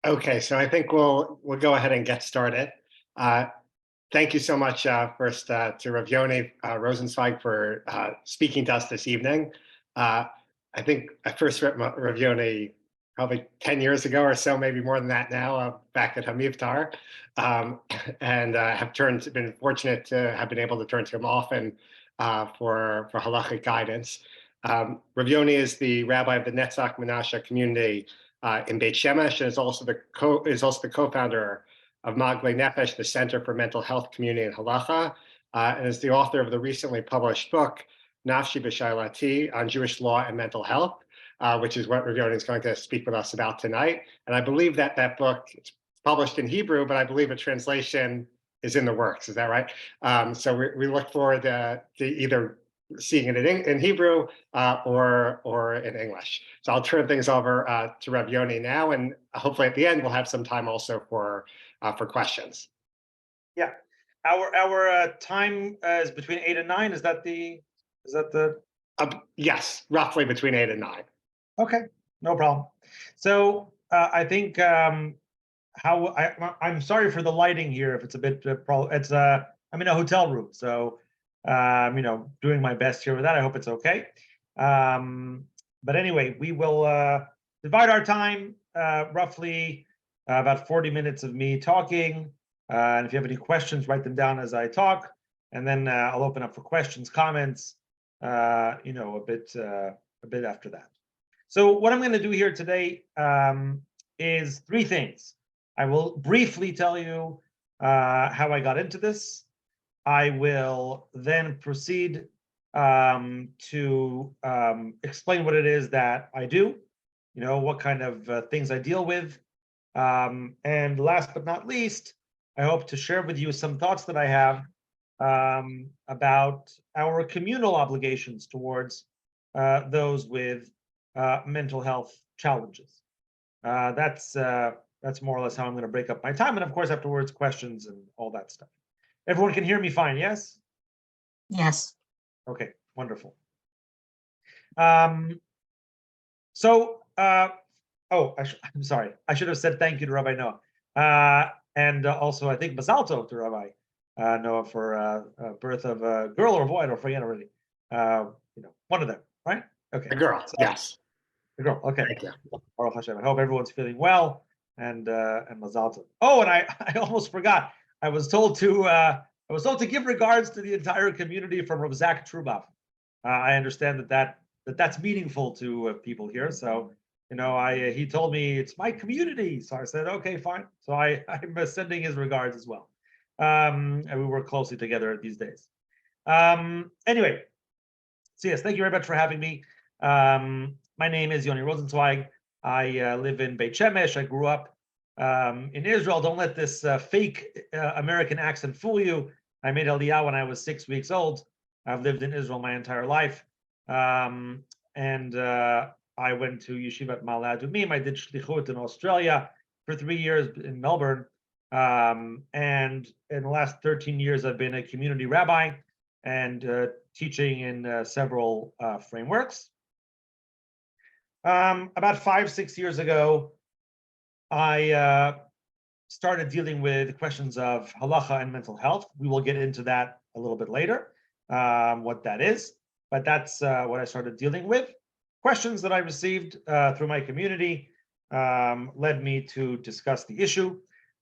Okay, so I think we'll go ahead and get started. Uh, Thank you so much first to Rav Yoni Rosensweig for speaking to us this evening. Uh, I think I first met Rav Yoni probably 10 years ago or so, maybe more than that now, back at Hamivtar, um, and been fortunate to have been able to turn to him often for halachic guidance. Rav Yoni is the rabbi of the Netzach Menashe community in Beit Shemesh, and is also the co-founder of Maglei Nefesh, the Center for Mental Health Community in Halacha, and is the author of the recently published book, Nafshi B'Shailati, on Jewish law and mental health, which is what Rav Yoni is going to speak with us about tonight. And I believe that book, it's published in Hebrew, but I believe a translation is in the works. Is that right? So we look forward to either seeing it in Hebrew or in English. So I'll turn things over to Rav Yoni now, and hopefully at the end we'll have some time also for questions. Yeah, our time is between 8 and 9. Is that the? Yes, roughly between 8 and 9. Okay, no problem. So I think I'm sorry for the lighting here. If it's a bit it's I'm in a hotel room, so doing my best here with that. I hope it's okay. But anyway, we will divide our time roughly about 40 minutes of me talking. And if you have any questions, write them down as I talk, and then I'll open up for questions, comments, a bit after that. So what I'm going to do here today is three things. I will briefly tell you how I got into this. I will then proceed to explain what it is that I do, what kind of things I deal with. And last but not least, I hope to share with you some thoughts that I have about our communal obligations towards those with mental health challenges. That's more or less how I'm going to break up my time. And of course, afterwards, questions and all that stuff. Everyone can hear me fine, yes? Yes. Okay, wonderful. I'm sorry. I should have said thank you to Rabbi Noah. And also, I think Mazal Tov to Rabbi Noah for birth of a girl or a boy. I don't forget already. One of them, right? Okay. A girl, yes. A girl. Okay. Thank you. Baruch Hashem. I hope everyone's feeling well and Mazal Tov. Oh, and I almost forgot. I was told to give regards to the entire community from Rav Zach Trubaf. I understand that's meaningful to people here. So. He told me it's my community. So I said, okay, fine. So I'm sending his regards as well. And we work closely together these days. Anyway, so yes, thank you very much for having me. My name is Yoni Rosensweig. I live in Beit Shemesh. I grew up in Israel. Don't let this fake American accent fool you. I made Aliyah when I was 6 weeks old. I've lived in Israel my entire life. I went to Yeshivat Ma'ale Adumim. I did shlichut in Australia for 3 years in Melbourne. And in the last 13 years, I've been a community rabbi and teaching in several frameworks. About 5-6 years ago, I started dealing with questions of halacha and mental health. We will get into that a little bit later, what that is. But that's what I started dealing with. Questions that I received through my community led me to discuss the issue,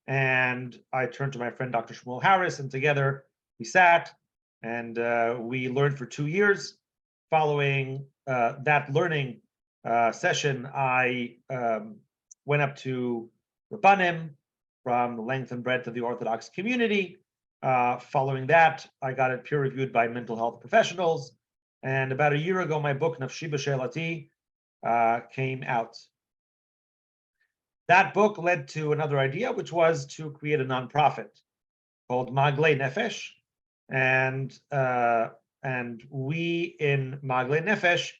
and I turned to my friend Dr. Shmuel Harris, and together we sat and we learned for 2 years. Following that learning session, I went up to Rabbanim from the length and breadth of the Orthodox community. Following that, I got it peer reviewed by mental health professionals. And about a year ago, my book, Nafshi B'Shailati, came out. That book led to another idea, which was to create a nonprofit called Maglei Nefesh. And we in Maglei Nefesh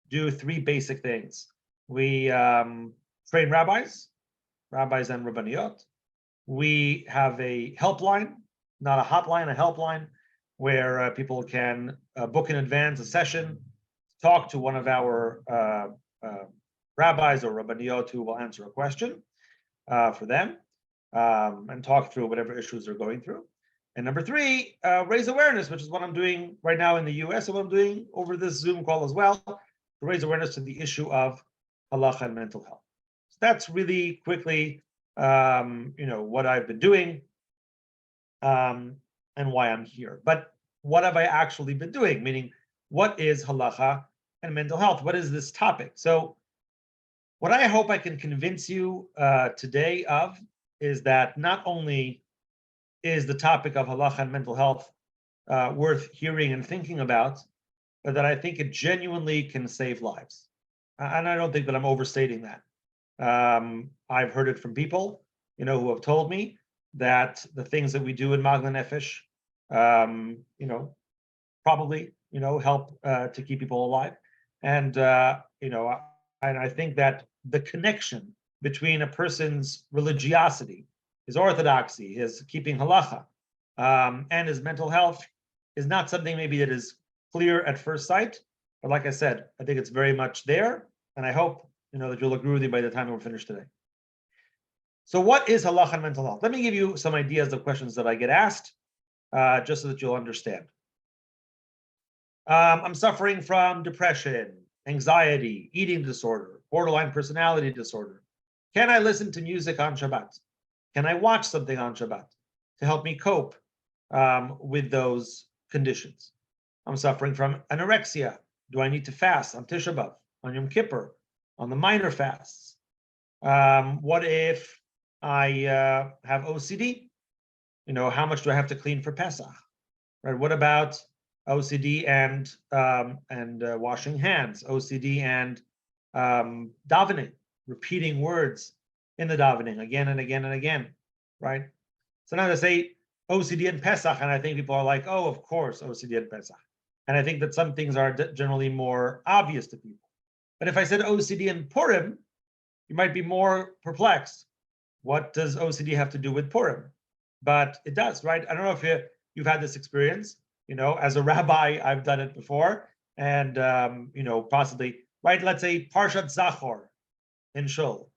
do 3 basic things. We train rabbis and rabbaniot. We have a helpline, not a hotline, a helpline, where people can book in advance a session, talk to one of our rabbis or rabbaniot who will answer a question. for them, and talk through whatever issues they're going through. And number three, raise awareness, which is what I'm doing right now in the US and what I'm doing over this Zoom call as well, to raise awareness to the issue of halacha and mental health. So that's really quickly, what I've been doing, and why I'm here. But what have I actually been doing? Meaning, what is halacha and mental health? What is this topic? So what I hope I can convince you today of is that not only is the topic of halacha and mental health worth hearing and thinking about, but that I think it genuinely can save lives. And I don't think that I'm overstating that. I've heard it from people, who have told me that the things that we do in Magna Nefesh, probably, help to keep people alive. And, and I think that the connection between a person's religiosity, his orthodoxy, his keeping halacha, and his mental health is not something maybe that is clear at first sight. But like I said, I think it's very much there. And I hope, that you'll agree with me by the time we're finished today. So what is halacha and mental health? Let me give you some ideas of questions that I get asked, just so that you'll understand. I'm suffering from depression, anxiety, eating disorder, borderline personality disorder. Can I listen to music on Shabbat? Can I watch something on Shabbat to help me cope with those conditions? I'm suffering from anorexia. Do I need to fast on Tisha B'Av, on Yom Kippur, on the minor fasts? What if I have OCD? How much do I have to clean for Pesach? Right? What about OCD and washing hands? OCD and davening, repeating words in the davening again and again and again, right? So now I say OCD and Pesach, and I think people are like, oh, of course, OCD and Pesach. And I think that some things are generally more obvious to people. But if I said OCD and Purim, you might be more perplexed. What does OCD have to do with Purim? But it does, right? I don't know if you've had this experience. As a rabbi, I've done it before. And, possibly, right? Let's say Parshat Zachor in Shul,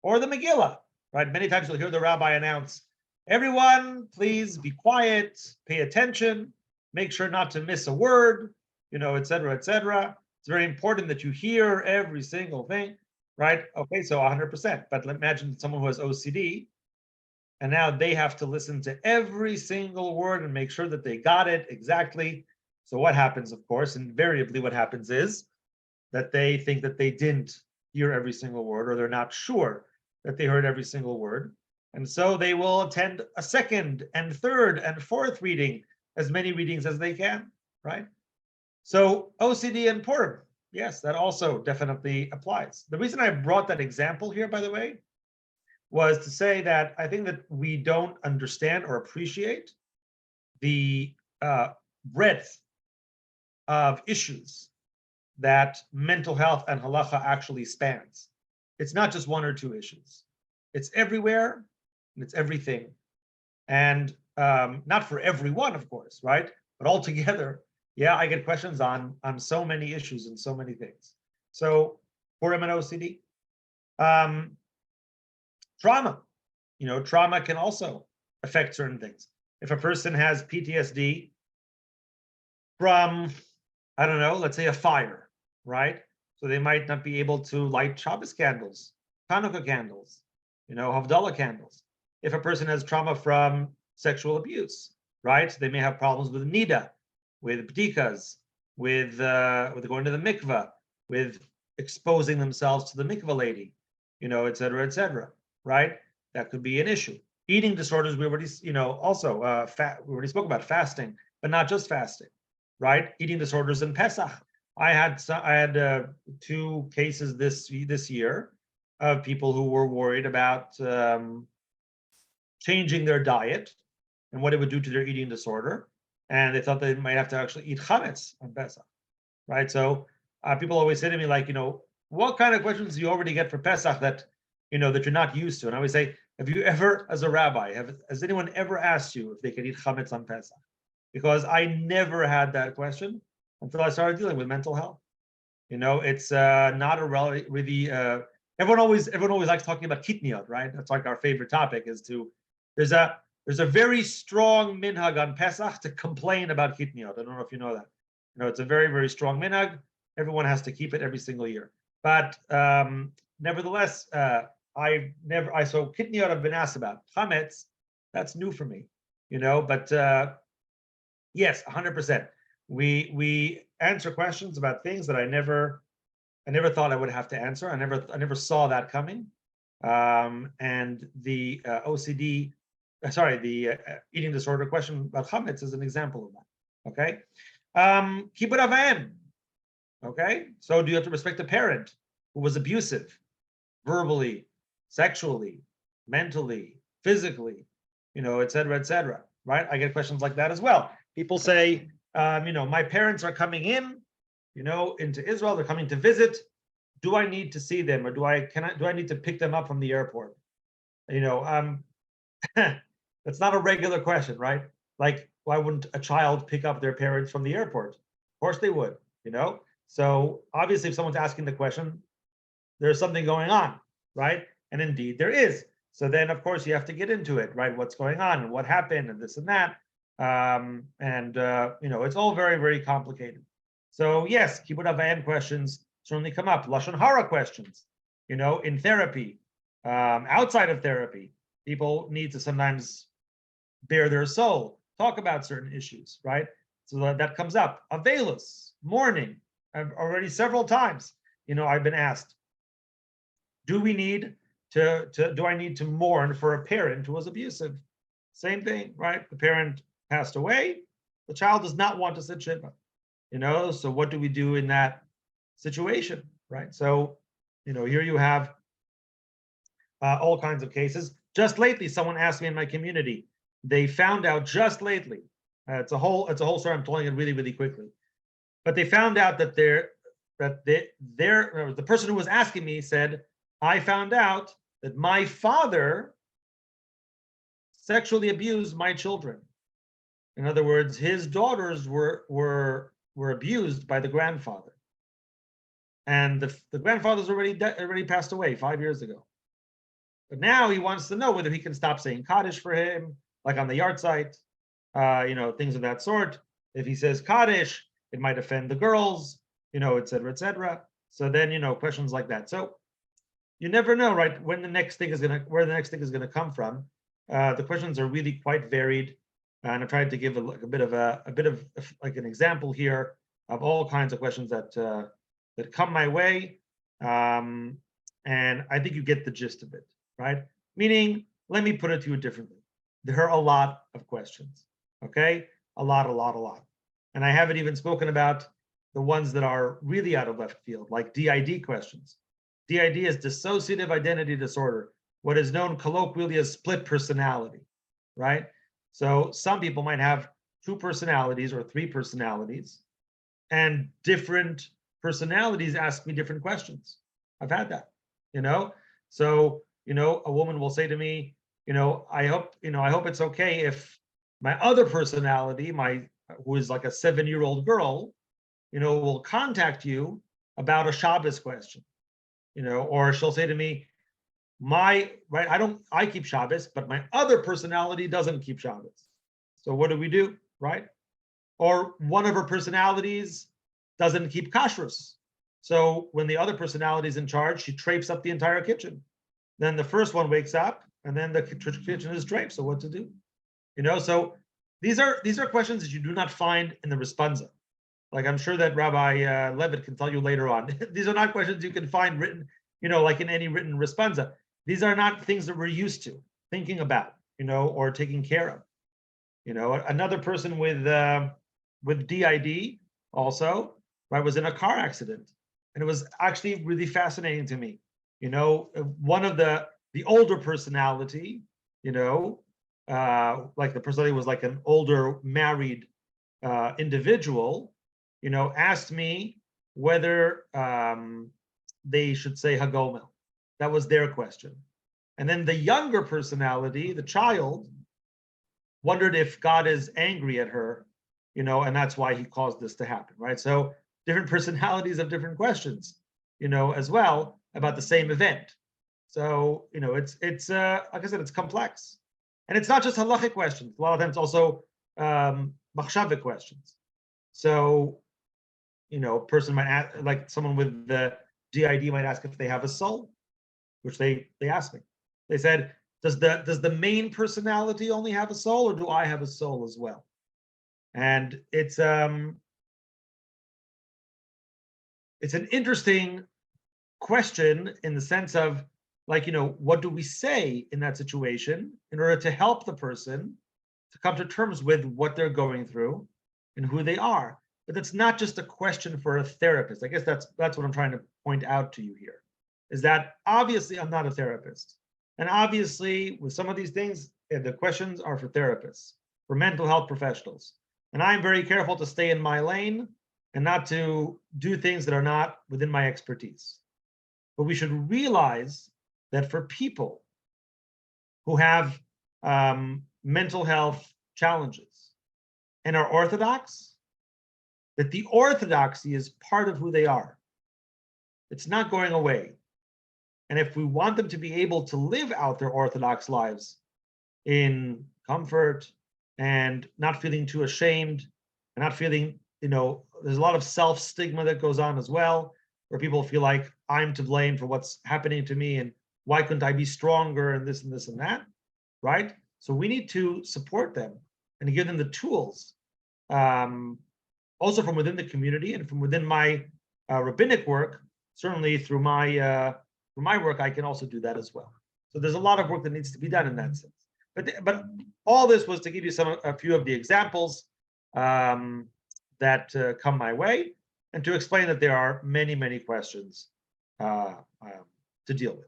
or the Megillah, right? Many times you'll hear the rabbi announce, everyone, please be quiet, pay attention, make sure not to miss a word, et cetera, et cetera. It's very important that you hear every single thing, right? Okay, so 100%. But imagine someone who has OCD, and now they have to listen to every single word and make sure that they got it exactly. So what happens, of course, invariably what happens is that they think that they didn't hear every single word, or they're not sure that they heard every single word. And so they will attend a second and third and fourth reading, as many readings as they can, right? So OCD and Purim, yes, that also definitely applies. The reason I brought that example here, by the way, was to say that I think that we don't understand or appreciate the breadth of issues that mental health and halacha actually spans. It's not just one or two issues. It's everywhere, and it's everything. And not for everyone, of course, right? But altogether, yeah, I get questions on so many issues and so many things. So Purim and OCD. Trauma. Trauma can also affect certain things. If a person has PTSD from, I don't know, let's say a fire, right? So they might not be able to light Shabbos candles, Hanukkah candles, Havdalah candles. If a person has trauma from sexual abuse, right? They may have problems with nida, with bdikas, with going to the mikveh, with exposing themselves to the mikveh lady, et cetera, right? That could be an issue. Eating disorders, we already, also we already spoke about fasting, but not just fasting, right? Eating disorders in Pesach. I had 2 cases this year of people who were worried about changing their diet and what it would do to their eating disorder, and they thought they might have to actually eat chametz on Pesach, right? So people always say to me, like, what kind of questions do you already get for Pesach that that you're not used to? And I always say, have you ever, as a rabbi, has anyone ever asked you if they can eat chametz on Pesach? Because I never had that question until I started dealing with mental health. It's not a really everyone always likes talking about kitniot, right? That's like our favorite topic. There's a very strong minhag on Pesach to complain about kitniot. I don't know if you know that. It's a very, very strong minhag. Everyone has to keep it every single year. But nevertheless, so kitniot I've been asked about. Chametz, that's new for me, But yes, 100%. We answer questions about things that I never thought I would have to answer. I never saw that coming. And the OCD, the eating disorder question about chametz is an example of that. Okay, kibbud avayim. Okay, so do you have to respect a parent who was abusive, verbally, sexually, mentally, physically, et cetera, right? I get questions like that as well. People say, my parents are coming into Israel. They're coming to visit. Do I need to see them, or do I need to pick them up from the airport? That's not a regular question, right? Like, why wouldn't a child pick up their parents from the airport? Of course they would, So obviously, if someone's asking the question, there's something going on, right? And indeed there is. So then, of course, you have to get into it, right? What's going on and what happened and this and that. It's all very, very complicated. So yes, kibbud avayim questions certainly come up. Lashon hara questions, in therapy, outside of therapy, people need to sometimes bare their soul, talk about certain issues, right? So that comes up. Avelus, mourning. I've already several times, I've been asked, do I need to mourn for a parent who was abusive? Same thing, right? The parent passed away. The child does not want to sit shiva, So what do we do in that situation, right? So, here you have all kinds of cases. Just lately, someone asked me in my community. They found out just lately. It's a whole story. I'm telling it really, really quickly. But they found out that the person who was asking me said, I found out that my father sexually abused my children. In other words, his daughters were abused by the grandfather, and the grandfather's already passed away 5 years ago. But now he wants to know whether he can stop saying Kaddish for him, like on the yard site, things of that sort. If he says Kaddish, it might offend the girls, et cetera, et cetera. So then, questions like that. So you never know, right, where the next thing is gonna come from. The questions are really quite varied, and I tried to give a bit of like an example here of all kinds of questions that come my way, and I think you get the gist of it, right? Meaning, let me put it to you differently. There are a lot of questions, okay? A lot, and I haven't even spoken about the ones that are really out of left field, like DID questions. DID is dissociative identity disorder, what is known colloquially as split personality, right? So some people might have 2 personalities or 3 personalities, and different personalities ask me different questions. I've had that, So, a woman will say to me, I hope it's okay if my other personality, who is like a 7-year-old girl, will contact you about a Shabbos question, or she'll say to me, I keep Shabbos, but my other personality doesn't keep Shabbos. So what do we do, right? Or one of her personalities doesn't keep kashrus. So when the other personality is in charge, she drapes up the entire kitchen. Then the first one wakes up, and then the kitchen is draped. So what to do? So these are questions that you do not find in the responsa. Like I'm sure that Rabbi Levitt can tell you later on. These are not questions you can find written, like in any written responsa. These are not things that we're used to thinking about, or taking care of. Another person with DID also, right, was in a car accident, and it was actually really fascinating to me. One of the older personality, like the personality was like an older married individual, asked me whether they should say Hagomel. That was their question. And then the younger personality, the child, wondered if God is angry at her, and that's why he caused this to happen, right? So different personalities have different questions, as well. about the same event. So, it's like I said, it's complex. And it's not just halachic questions. A lot of times it's also machshavik questions. So, a person might ask, like someone with the DID might ask if they have a soul, which they asked me. They said, does the main personality only have a soul, or do I have a soul as well? And it's an interesting question in the sense of, like, what do we say in that situation in order to help the person to come to terms with what they're going through and who they are? But that's not just a question for a therapist. I guess that's what I'm trying to point out to you here, is that obviously I'm not a therapist. And obviously with some of these things, the questions are for therapists, for mental health professionals. And I'm very careful to stay in my lane and not to do things that are not within my expertise. But we should realize that for people who have mental health challenges and are Orthodox, that the orthodoxy is part of who they are. It's not going away. And if we want them to be able to live out their Orthodox lives in comfort and not feeling too ashamed and not feeling, there's a lot of self-stigma that goes on as well, where people feel like I'm to blame for what's happening to me and why couldn't I be stronger and this and this and that, right? So we need to support them and give them the tools, also from within the community and from within my rabbinic work. Certainly through my work, I can also do that as well. So there's a lot of work that needs to be done in that sense. But all this was to give you a few of the examples that come my way, and to explain that there are many, many questions to deal with.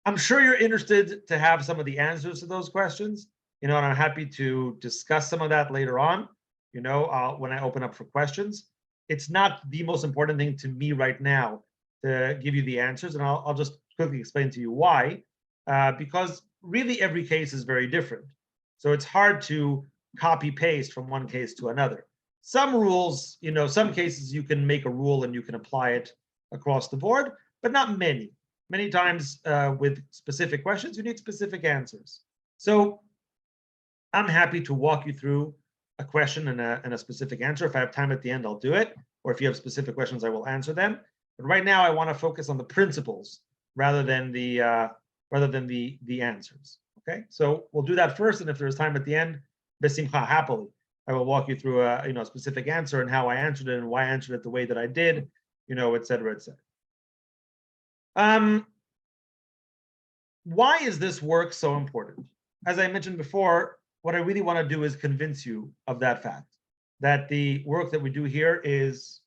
I'm sure you're interested to have some of the answers to those questions, and I'm happy to discuss some of that later on, when I open up for questions. It's not the most important thing to me right now to give you the answers, and I'll just quickly explain to you why, because really every case is very different. So it's hard to copy paste from one case to another. Some rules, some cases you can make a rule and you can apply it across the board, but not many. Many times with specific questions, you need specific answers. So I'm happy to walk you through a question and a specific answer. If I have time at the end, I'll do it. Or if you have specific questions, I will answer them. But right now, I want to focus on the principles rather than the answers. Okay, so we'll do that first, and if there's time at the end, besimcha, happily, I will walk you through a specific answer and how I answered it and why I answered it the way that I did, et cetera, et cetera. Why is this work so important? As I mentioned before, what I really want to do is convince you of that fact, that the work that we do here is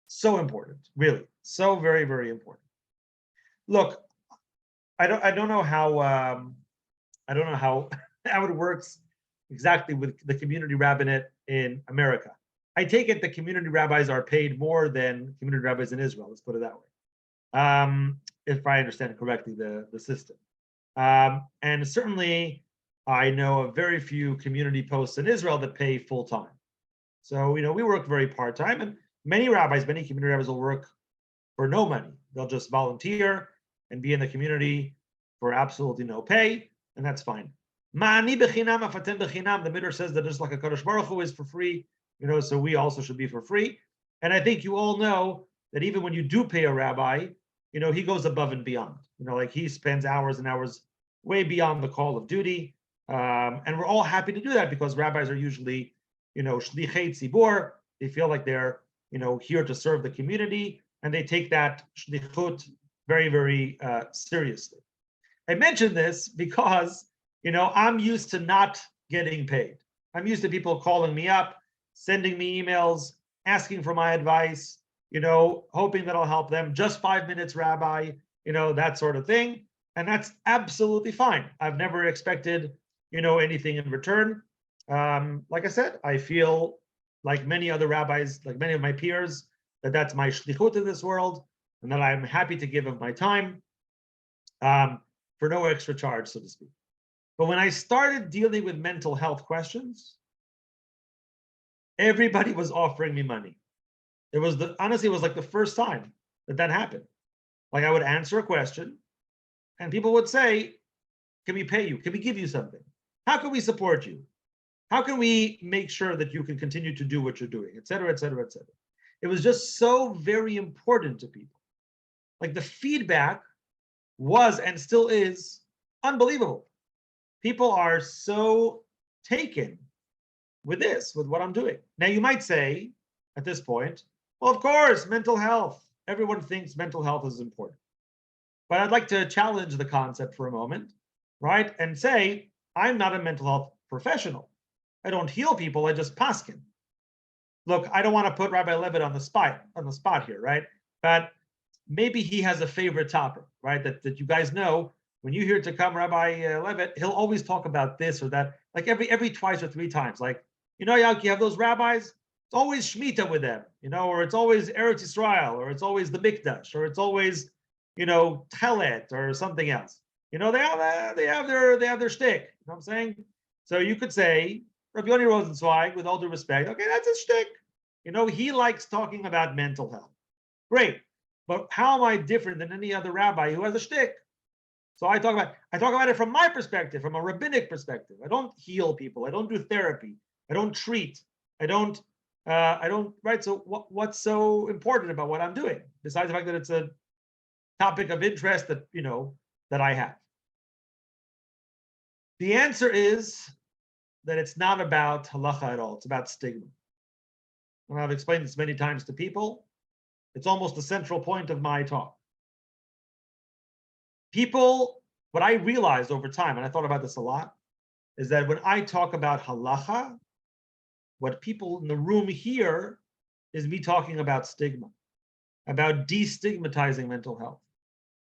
so important, really, so very, very important. Look, I don't know how how it works exactly with the community rabbinate in America. I take it the community rabbis are paid more than community rabbis in Israel. Let's put it that way. If I understand correctly, the system. And certainly, I know of very few community posts in Israel that pay full time. So, we work very part time, and many community rabbis will work for no money. They'll just volunteer and be in the community for absolutely no pay, and that's fine. Ma'ani bechinam afatem bechinam. The Midrash says that just like a Kadosh Baruch Hu is for free, so we also should be for free. And I think you all know that even when you do pay a rabbi, he goes above and beyond. Like he spends hours and hours way beyond the call of duty. And we're all happy to do that because rabbis are usually, shlichei tzibur. They feel like they're, here to serve the community, and they take that shlichut very, very seriously. I mention this because, I'm used to not getting paid. I'm used to people calling me up, sending me emails, asking for my advice, hoping that I'll help them. Just 5 minutes, Rabbi, that sort of thing. And that's absolutely fine. I've never expected, anything in return. Like I said, I feel like many other rabbis, like many of my peers, that's my shlichut in this world, and that I'm happy to give of my time for no extra charge, so to speak. But when I started dealing with mental health questions, everybody was offering me money. Honestly, it was like the first time that happened. Like I would answer a question and people would say, can we pay you? Can we give you something? How can we support you? How can we make sure that you can continue to do what you're doing, et cetera, et cetera, et cetera. It was just so very important to people. Like the feedback was and still is unbelievable. People are so taken with this, with what I'm doing. Now you might say at this point, well, of course, mental health. Everyone thinks mental health is important. But I'd like to challenge the concept for a moment, right? And say, I'm not a mental health professional. I don't heal people, I just paskin. Look, I don't want to put Rabbi Levitt on the spot here, right? But maybe he has a favorite topic, right? That you guys know. When you hear to come Rabbi Levitt, he'll always talk about this or that, like every twice or three times. Like, you know, you have those rabbis, it's always Shemitah with them, you know, or it's always Eretz Yisrael, or it's always the Mikdash, or it's always, you know, Telet or something else. You know, they have their shtick. You know what I'm saying? So you could say, Rabbi Yoni Rosensweig, with all due respect, okay, that's his shtick. You know, he likes talking about mental health. Great. But how am I different than any other rabbi who has a shtick? So I talk about it from my perspective, from a rabbinic perspective. I don't heal people. I don't do therapy. I don't treat. I don't, right? So what's so important about what I'm doing, besides the fact that it's a topic of interest that, you know, that I have? The answer is that it's not about halacha at all. It's about stigma. And I've explained this many times to people. It's almost the central point of my talk. People, what I realized over time, and I thought about this a lot, is that when I talk about halacha, what people in the room hear is me talking about stigma, about destigmatizing mental health,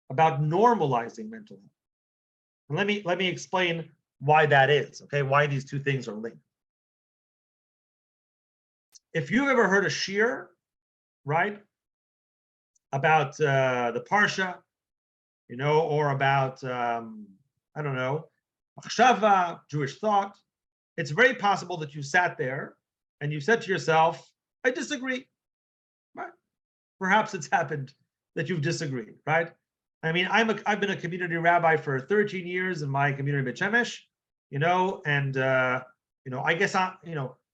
about normalizing mental health. And let me explain why that is, okay? Why these two things are linked. If you've ever heard a shir, right, about the parsha, you know, or about I don't know, machshava, Jewish thought, it's very possible that you sat there and you said to yourself, I disagree, right? Perhaps it's happened that you've disagreed, right? I mean, I've been a community rabbi for 13 years in my community Beit Shemesh, you know, and you know, I guess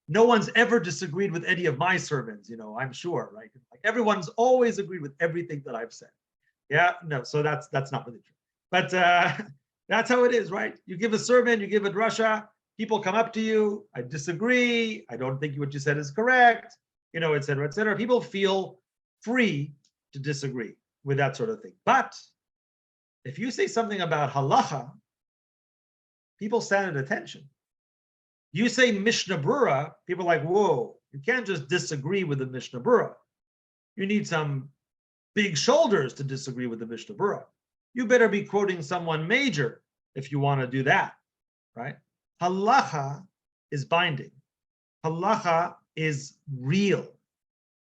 no one's ever disagreed with any of my sermons, you know, I'm sure, right? Like everyone's always agreed with everything that I've said. Yeah, no, so that's not really true. But that's how it is, right? You give a sermon, you give a drasha, people come up to you, I disagree, I don't think what you said is correct, you know, et cetera, et cetera. People feel free to disagree with that sort of thing. But if you say something about halacha, people stand at attention. You say Mishnah Brura, people are like, whoa, you can't just disagree with the Mishnah Brura. You need some big shoulders to disagree with the Mishnah Brura. You better be quoting someone major if you want to do that, right? Halacha is binding. Halacha is real.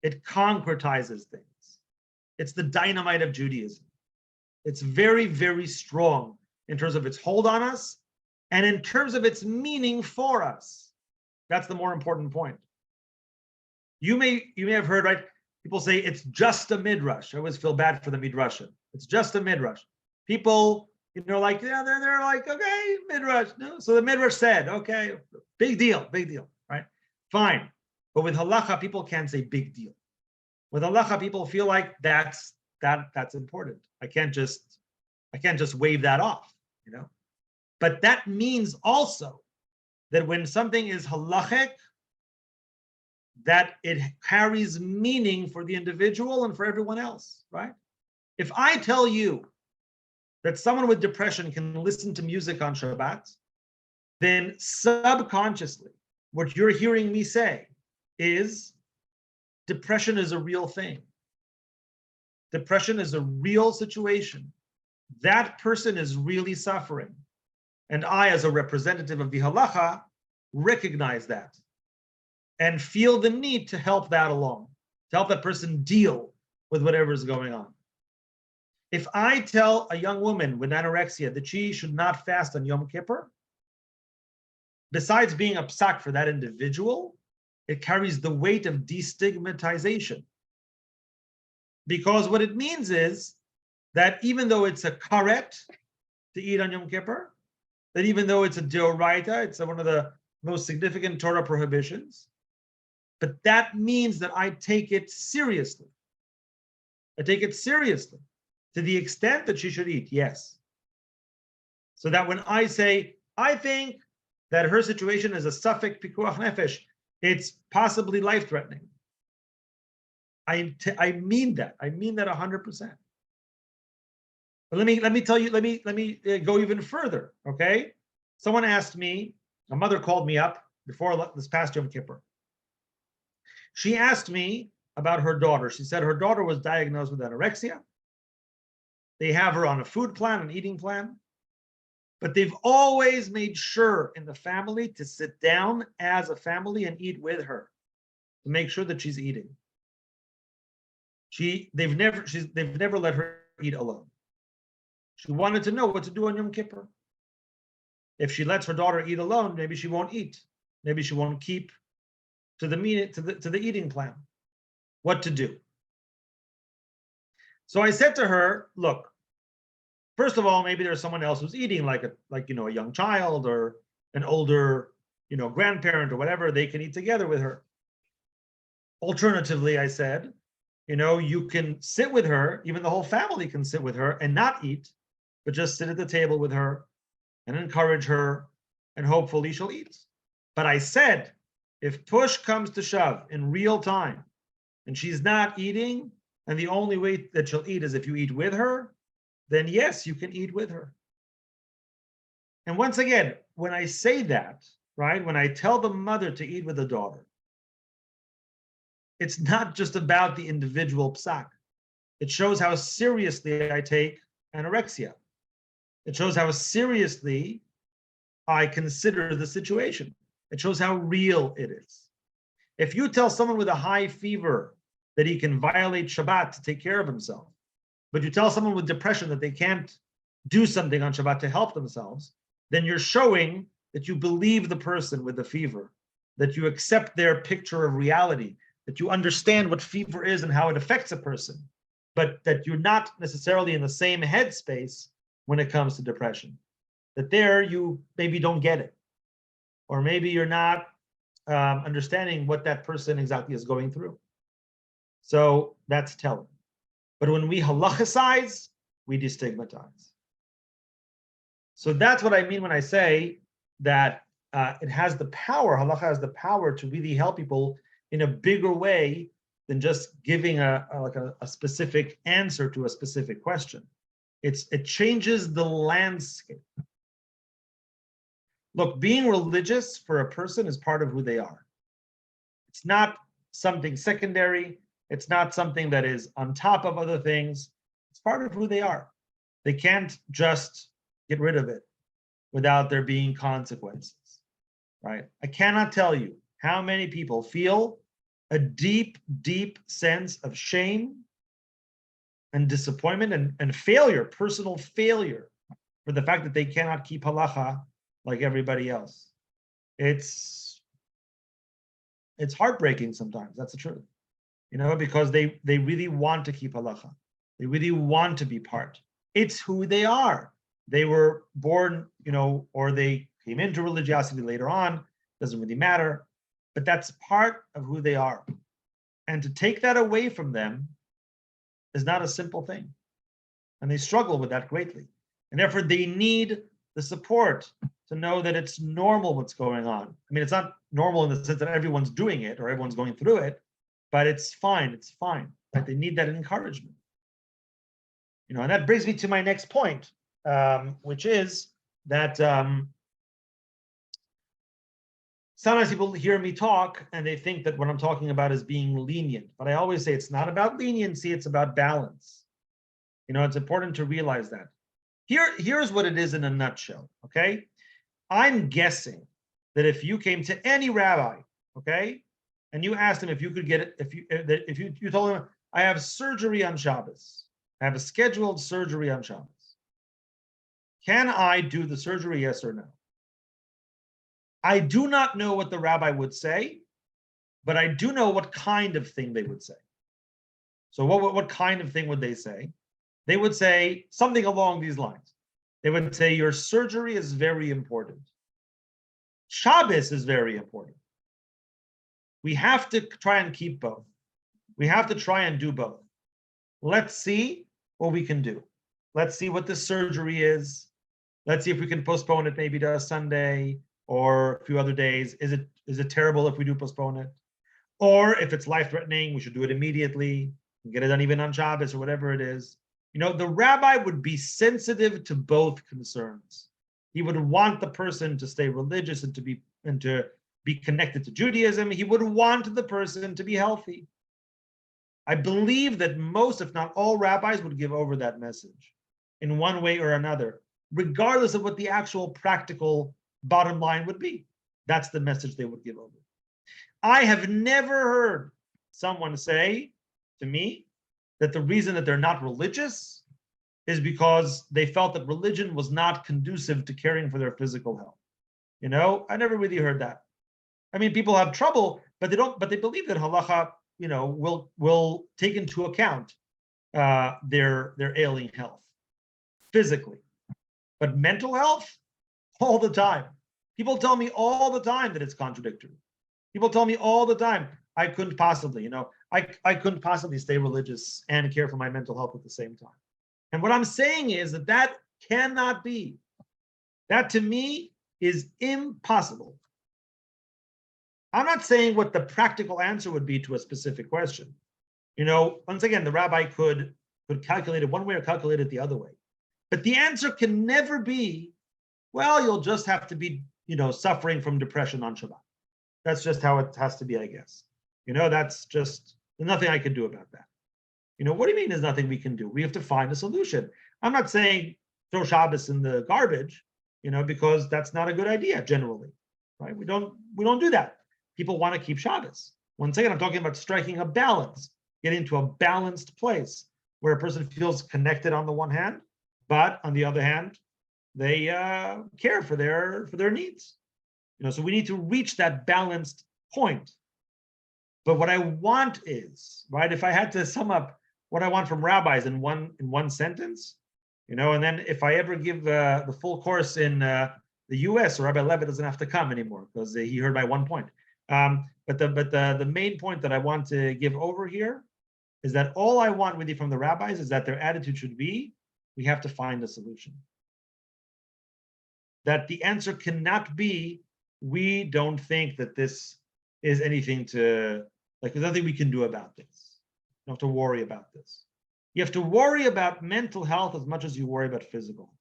It concretizes things. It's the dynamite of Judaism. It's very, very strong in terms of its hold on us and in terms of its meaning for us. That's the more important point. You may have heard, right? People say it's just a midrash. I always feel bad for the midrashim. It's just a midrash. People, you know, like, yeah, they're like, okay, midrash. No, so the midrash said, okay, big deal, right? Fine. But with halacha, people can't say big deal. With halacha, people feel like that's important. I can't just wave that off, you know. But that means also that when something is halachic, that it carries meaning for the individual and for everyone else, right? If I tell you that someone with depression can listen to music on Shabbat, then subconsciously, what you're hearing me say is depression is a real thing. Depression is a real situation. That person is really suffering. And I, as a representative of the halacha, recognize that and feel the need to help that along, to help that person deal with whatever is going on. If I tell a young woman with anorexia that she should not fast on Yom Kippur, besides being a psak for that individual, it carries the weight of destigmatization. Because what it means is that even though it's a karet to eat on Yom Kippur, that even though it's a deoraita, it's one of the most significant Torah prohibitions, but that means that I take it seriously. I take it seriously to the extent that she should eat, yes. So that when I say, I think that her situation is a suffix pikuach nefesh, it's possibly life-threatening. I mean that. I mean that 100%. But let me tell you, let me go even further, okay? Someone asked me, a mother called me up before this past Yom Kippur. She asked me about her daughter. She said her daughter was diagnosed with anorexia. They have her on a food plan, an eating plan, but they've always made sure in the family to sit down as a family and eat with her to make sure that she's eating. They've never let her eat alone. She wanted to know what to do on Yom Kippur. If she lets her daughter eat alone, maybe she won't eat. Maybe she won't keep to the eating plan. What to do? So I said to her, look, first of all, maybe there's someone else who's eating, like a young child or an older, grandparent or whatever. They can eat together with her. Alternatively, I said, you can sit with her, even the whole family can sit with her and not eat, but just sit at the table with her and encourage her, and hopefully she'll eat. But I said, if push comes to shove in real time and she's not eating, and the only way that she'll eat is if you eat with her, then yes, you can eat with her. And once again, when I say that, right, when I tell the mother to eat with the daughter, it's not just about the individual psak. It shows how seriously I take anorexia. It shows how seriously I consider the situation. It shows how real it is. If you tell someone with a high fever that he can violate Shabbat to take care of himself, but you tell someone with depression that they can't do something on Shabbat to help themselves, then you're showing that you believe the person with the fever, that you accept their picture of reality, that you understand what fever is and how it affects a person, but that you're not necessarily in the same headspace when it comes to depression. That there you maybe don't get it, or maybe you're not understanding what that person exactly is going through. So that's telling. But when we halachicize, we destigmatize. So that's what I mean when I say that it has the power, halacha has the power to really help people in a bigger way than just giving a specific answer to a specific question. It changes the landscape. Look, being religious for a person is part of who they are. It's not something secondary. It's not something that is on top of other things. It's part of who they are. They can't just get rid of it without there being consequences, right? I cannot tell you how many people feel a deep, deep sense of shame and disappointment and failure, personal failure, for the fact that they cannot keep halacha like everybody else. It's heartbreaking sometimes. That's the truth, because they really want to keep halacha. They really want to be part. It's who they are. They were born, or they came into religiosity later on. Doesn't really matter, but that's part of who they are. And to take that away from them is not a simple thing. And they struggle with that greatly. And therefore they need the support to know that it's normal what's going on. I mean, it's not normal in the sense that everyone's doing it or everyone's going through it, but it's fine. It's fine. Like they need that encouragement. And that brings me to my next point, which is that sometimes people hear me talk and they think that what I'm talking about is being lenient. But I always say it's not about leniency, it's about balance. It's important to realize that. Here's what it is in a nutshell, okay? I'm guessing that if you came to any rabbi, okay, and you asked him if you could get it, if you told him, I have surgery on Shabbos, I have a scheduled surgery on Shabbos. Can I do the surgery, yes or no? I do not know what the rabbi would say, but I do know what kind of thing they would say. So what kind of thing would they say? They would say something along these lines. They would say your surgery is very important. Shabbos is very important. We have to try and keep both. We have to try and do both. Let's see what we can do. Let's see what the surgery is. Let's see if we can postpone it maybe to a Sunday or a few other days. Is it terrible if we do postpone it? Or if it's life-threatening, we should do it immediately and get it done even on Shabbos or whatever it is. The rabbi would be sensitive to both concerns. He would want the person to stay religious and to be connected to Judaism. He would want the person to be healthy. I believe that most, if not all, rabbis would give over that message in one way or another, regardless of what the actual practical bottom line would be. That's the message they would give over. I have never heard someone say to me that the reason that they're not religious is because they felt that religion was not conducive to caring for their physical health. I never really heard that. I mean, people have trouble, but they believe that halacha, will take into account their ailing health physically. But mental health, all the time. People tell me all the time that it's contradictory. People tell me all the time, I couldn't possibly, I couldn't possibly stay religious and care for my mental health at the same time. And what I'm saying is that cannot be. That to me is impossible. I'm not saying what the practical answer would be to a specific question. Once again, the rabbi could calculate it one way or calculate it the other way. But the answer can never be, well, you'll just have to be, suffering from depression on Shabbat. That's just how it has to be, I guess. That's just, there's nothing I can do about that. What do you mean there's nothing we can do? We have to find a solution. I'm not saying throw Shabbos in the garbage, because that's not a good idea generally, right? We don't do that. People want to keep Shabbos. Once again, I'm talking about striking a balance, getting to a balanced place where a person feels connected on the one hand, but on the other hand, they care for their needs. So we need to reach that balanced point. But what I want is, right, if I had to sum up what I want from rabbis in one sentence, and then if I ever give the full course in the US, Rabbi Levitt doesn't have to come anymore because he heard my one point. But the main point that I want to give over here is that all I want really from the rabbis is that their attitude should be, we have to find a solution. That the answer cannot be, we don't think that this is anything there's nothing we can do about this. You don't have to worry about this. You have to worry about mental health as much as you worry about physical.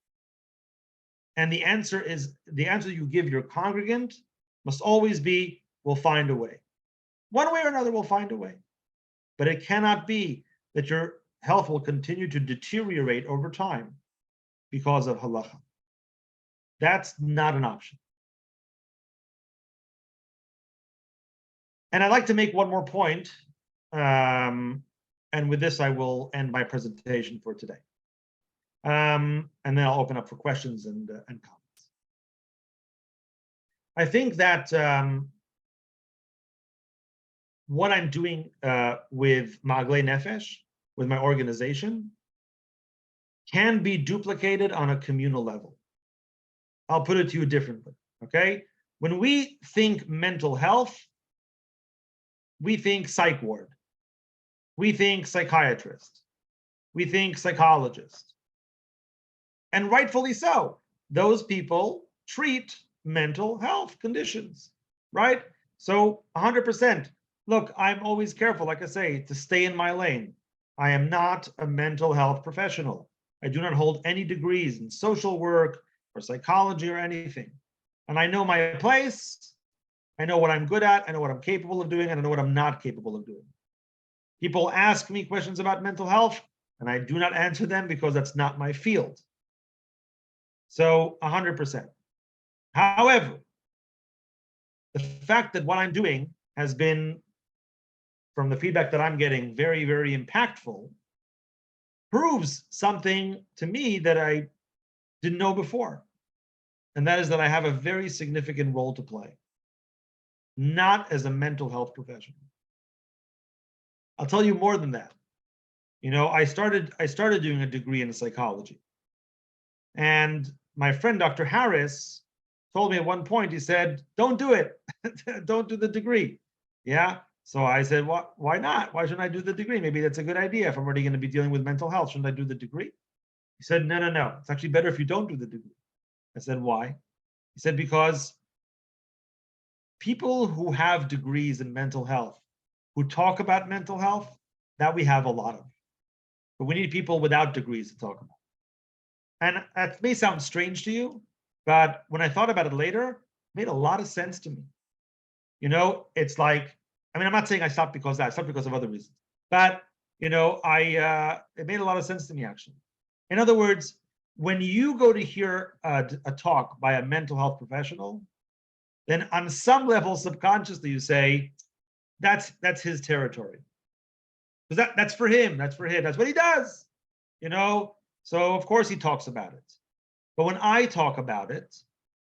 And the answer you give your congregant must always be, we'll find a way. One way or another, we'll find a way. But it cannot be that your health will continue to deteriorate over time because of halacha. That's not an option. And I'd like to make one more point, and with this I will end my presentation for today. And then I'll open up for questions and comments. I think that what I'm doing with Ma'aglei Nefesh, with my organization, can be duplicated on a communal level. I'll put it to you differently, okay? When we think mental health, we think psych ward. We think psychiatrist. We think psychologist. And rightfully so. Those people treat mental health conditions, right? So 100%. Look, I'm always careful, like I say, to stay in my lane. I am not a mental health professional. I do not hold any degrees in social work or psychology or anything. And I know my place. I know what I'm good at. I know what I'm capable of doing, and I know what I'm not capable of doing. People ask me questions about mental health, and I do not answer them because that's not my field. So 100%. However, the fact that what I'm doing has been, from the feedback that I'm getting, very, very impactful, proves something to me that I didn't know before. And that is that I have a very significant role to play, not as a mental health professional. I'll tell you more than that. I started doing a degree in psychology. And my friend, Dr. Harris, told me at one point, he said, don't do it. Don't do the degree. Yeah. So I said, why not? Why shouldn't I do the degree? Maybe that's a good idea. If I'm already going to be dealing with mental health, shouldn't I do the degree? He said, no. It's actually better if you don't do the degree. I said, why? He said, because people who have degrees in mental health, who talk about mental health, that we have a lot of. But we need people without degrees to talk about. And that may sound strange to you, but when I thought about it later, it made a lot of sense to me. It's like, I'm not saying I stopped because of that. I stopped because of other reasons. But, it made a lot of sense to me, actually. In other words, when you go to hear a talk by a mental health professional, then on some level, subconsciously, you say, that's his territory. Because that's for him. That's for him. That's what he does. So of course he talks about it. But when I talk about it,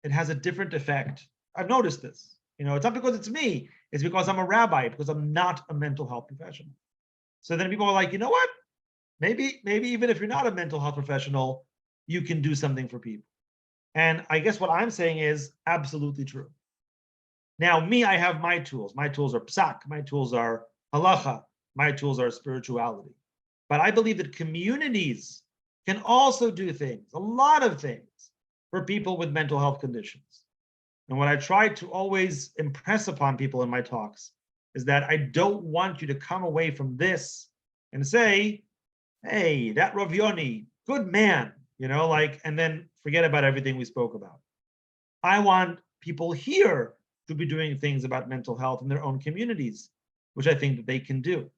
it has a different effect. I've noticed this. It's not because it's me. It's because I'm a rabbi, because I'm not a mental health professional. So then people are like, you know what? Maybe even if you're not a mental health professional, you can do something for people. And I guess what I'm saying is absolutely true. Now, me, I have my tools. My tools are psak. My tools are halacha. My tools are spirituality. But I believe that communities can also do things, a lot of things, for people with mental health conditions. And what I try to always impress upon people in my talks is that I don't want you to come away from this and say, hey, that Rav Yoni, good man, and then forget about everything we spoke about. I want people here to be doing things about mental health in their own communities, which I think that they can do.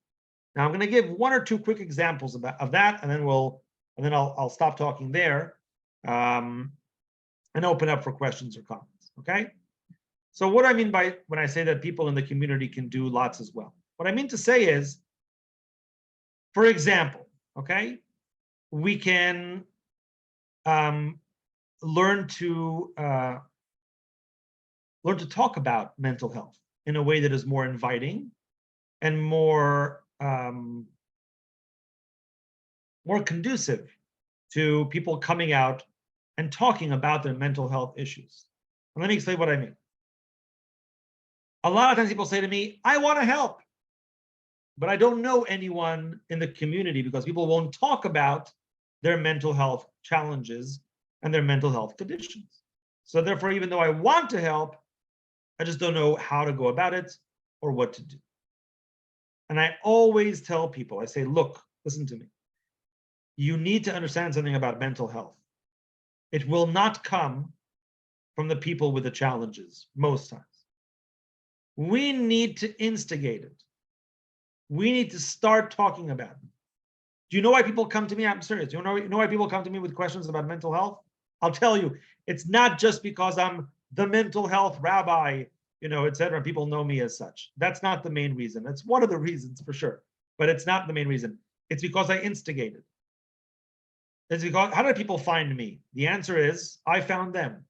Now, I'm going to give one or two quick examples of that, and then I'll stop talking there and open up for questions or comments. Okay. So what I mean by when I say that people in the community can do lots as well, what I mean to say is, for example, okay, we can learn to talk about mental health in a way that is more inviting and more conducive to people coming out and talking about their mental health issues. And let me explain what I mean. A lot of times people say to me, I want to help, but I don't know anyone in the community because people won't talk about their mental health challenges and their mental health conditions. So therefore, even though I want to help, I just don't know how to go about it or what to do. And I always tell people, I say, look, listen to me. You need to understand something about mental health. It will not come from the people with the challenges most times. We need to instigate it. We need to start talking about it. Do you know why people come to me? I'm serious. Do you know why people come to me with questions about mental health? I'll tell you, it's not just because I'm the mental health rabbi, et cetera. People know me as such. That's not the main reason. That's one of the reasons for sure, but it's not the main reason. It's because I instigated. It's because, how did people find me? The answer is, I found them.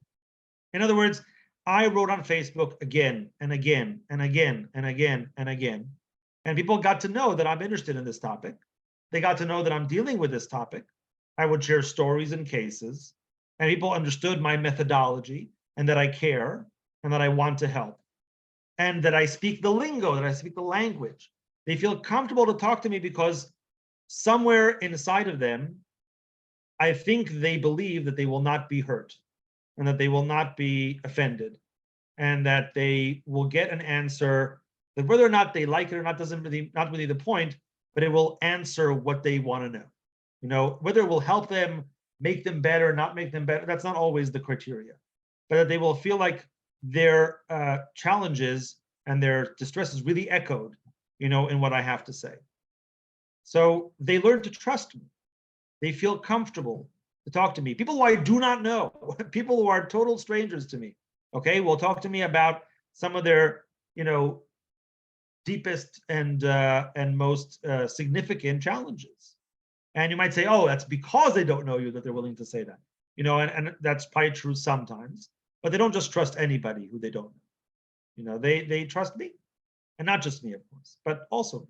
In other words, I wrote on Facebook again and again and again and again and again. And people got to know that I'm interested in this topic. They got to know that I'm dealing with this topic. I would share stories and cases, and people understood my methodology and that I care and that I want to help and that I speak the lingo, that I speak the language. They feel comfortable to talk to me because somewhere inside of them, I think they believe that they will not be hurt and that they will not be offended and that they will get an answer that whether or not they like it or not doesn't really, not really the point, but it will answer what they want to know. Whether it will help them, make them better, not make them better, that's not always the criteria, but that they will feel like their challenges and their distress is really echoed, in what I have to say. So they learn to trust me. They feel comfortable to talk to me. People who I do not know, people who are total strangers to me, okay, will talk to me about some of their, deepest and most significant challenges. And you might say, oh, that's because they don't know you that they're willing to say that, and that's probably true sometimes, but they don't just trust anybody who they don't know. They trust me, and not just me, of course, but also me.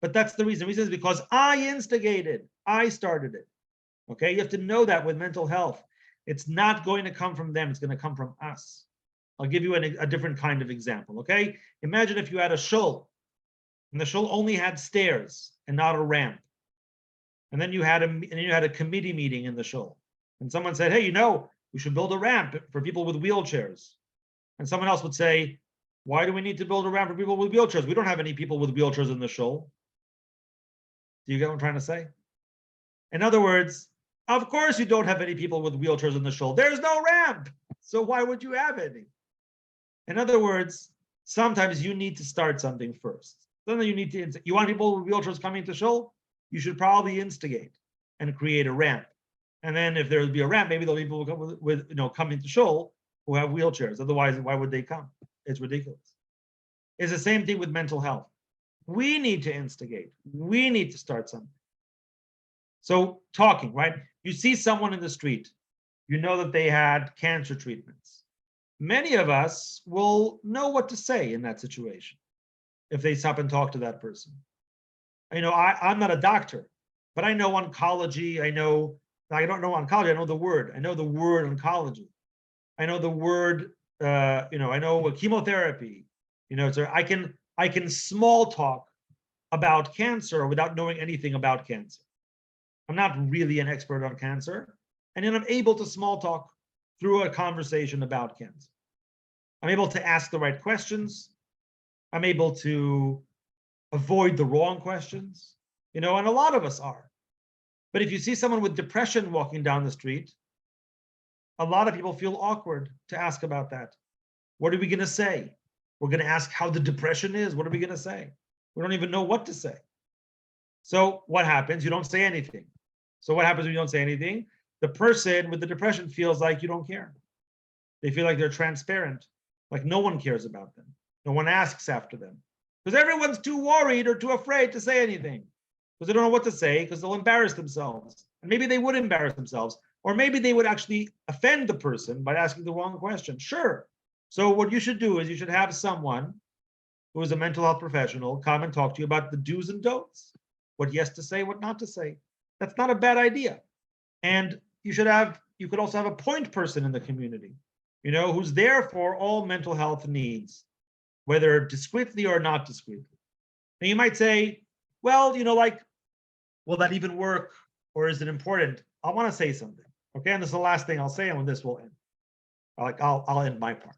But that's the reason. The reason is because I instigated, I started it. Okay, you have to know that with mental health. It's not going to come from them, it's going to come from us. I'll give you a different kind of example. Okay, imagine if you had a shul, and the shul only had stairs and not a ramp. And then you had a committee meeting in the shul, and someone said, "Hey, we should build a ramp for people with wheelchairs." And someone else would say, "Why do we need to build a ramp for people with wheelchairs? We don't have any people with wheelchairs in the shul." Do you get what I'm trying to say? In other words, of course you don't have any people with wheelchairs in the shul. There's no ramp, so why would you have any? In other words, sometimes you need to start something first. Then you want people with wheelchairs coming to shul? You should probably instigate and create a ramp. And then if there would be a ramp, maybe there'll be people coming to shul who have wheelchairs. Otherwise, why would they come? It's ridiculous. It's the same thing with mental health. We need to instigate. We need to start something. So talking, right? You see someone in the street, you know that they had cancer treatments. Many of us will know what to say in that situation if they stop and talk to that person. I'm not a doctor, but I know oncology. I don't know oncology. I know the word. I know the word oncology. I know the word. I know chemotherapy. So I can small talk about cancer without knowing anything about cancer. I'm not really an expert on cancer, and then I'm able to small talk through a conversation about cancer. I'm able to ask the right questions. I'm able to avoid the wrong questions, and a lot of us are. But if you see someone with depression walking down the street, a lot of people feel awkward to ask about that. What are we going to say? We're going to ask how the depression is. What are we going to say? We don't even know what to say. So what happens? You don't say anything. So what happens when you don't say anything? The person with the depression feels like you don't care. They feel like they're transparent, like no one cares about them. No one asks after them. Because everyone's too worried or too afraid to say anything. Because they don't know what to say, because they'll embarrass themselves. And maybe they would embarrass themselves. Or maybe they would actually offend the person by asking the wrong question. Sure. So what you should do is you should have someone who is a mental health professional come and talk to you about the do's and don'ts. What yes to say, what not to say. That's not a bad idea. And you could also have a point person in the community, who's there for all mental health needs, whether discreetly or not discreetly. And you might say, well, will that even work? Or is it important? I want to say something. Okay. And this is the last thing I'll say, and when this will end. I'll end my part.